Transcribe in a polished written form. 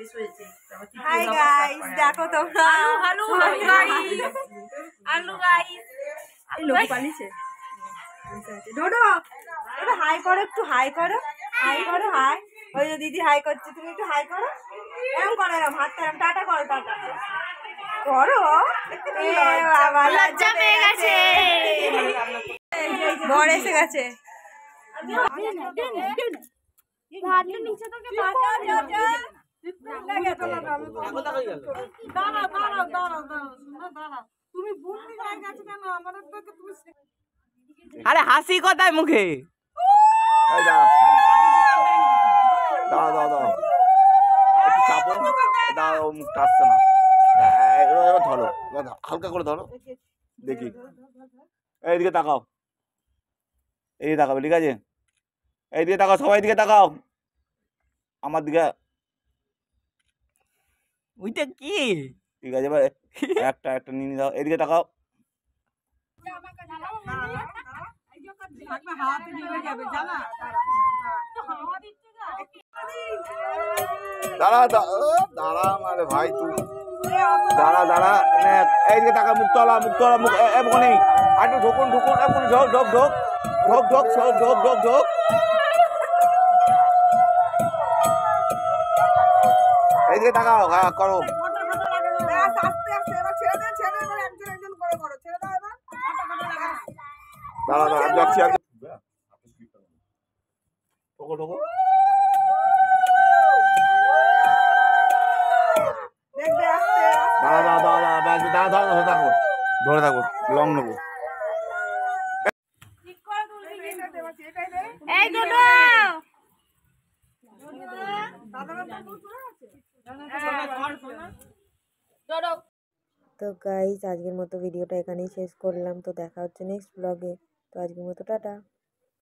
শেষ হয়েছে। Hi guys, দেখো তোমরা। Hello guys, hello guys. এই লোক পালিছে ডোডো, এটা হাই করো, একটু হাই করো, হাই করো, হাই। ওই যে দিদি হাই করছে, তুমি একটু হাই করো। এরকম করো, এরকম হাতটা এরকম, টাটা করো, টাটা করো। বাবা লজ্জা পেয়ে গেছে, বর এসে গেছে। আরে হাসি কোথায় মুখে? দাঁড়া দাঁড়া দাঁড়া, একটু চাপো, দাঁড়া, ও মুখটা আসছে না। এবার ধরো, হালকা করে ধরো, দেখি। এইদিকে তাকাও, এইদিকে তাকাবে, ঠিক আছে? এইদিকে তাকাও, সবাই দিকে তাকাও, আমার দিকে। ওইটা কি? ঠিক আছে, এবার একটা একটা নিয়ে দাও, এইদিকে তাকাও। দাঁড়া দাঁড়া, মানে ভাই তুই দাঁড়া দাঁড়া, এইদিকে তাকা, মুখ তোলা, মুখ তোলা, মুখ এমনি আর ঢুকুন ঢুকুন, এমনি ঢোক ঢোক ঢোক ঢোক ঢোক ঢোক ঢোক ঢোক। এইদিকে তাকাও, হ্যাঁ করো। দাঁড়া দাঁড়া, যাচ্ছি আগে। ঢোকো ঢোকো। দাঁড়া দাঁড়া দাঁড়া দাঁড়া দাঁড়া, ধরে থাকো, ধরে থাকো, লং নেবো। এই ডোডো, তো গাইস, আজকের মতো ভিডিওটা এখানেই শেষ করলাম। তো দেখা হচ্ছে নেক্সট ব্লগে। তো আজকের মতো টাটা।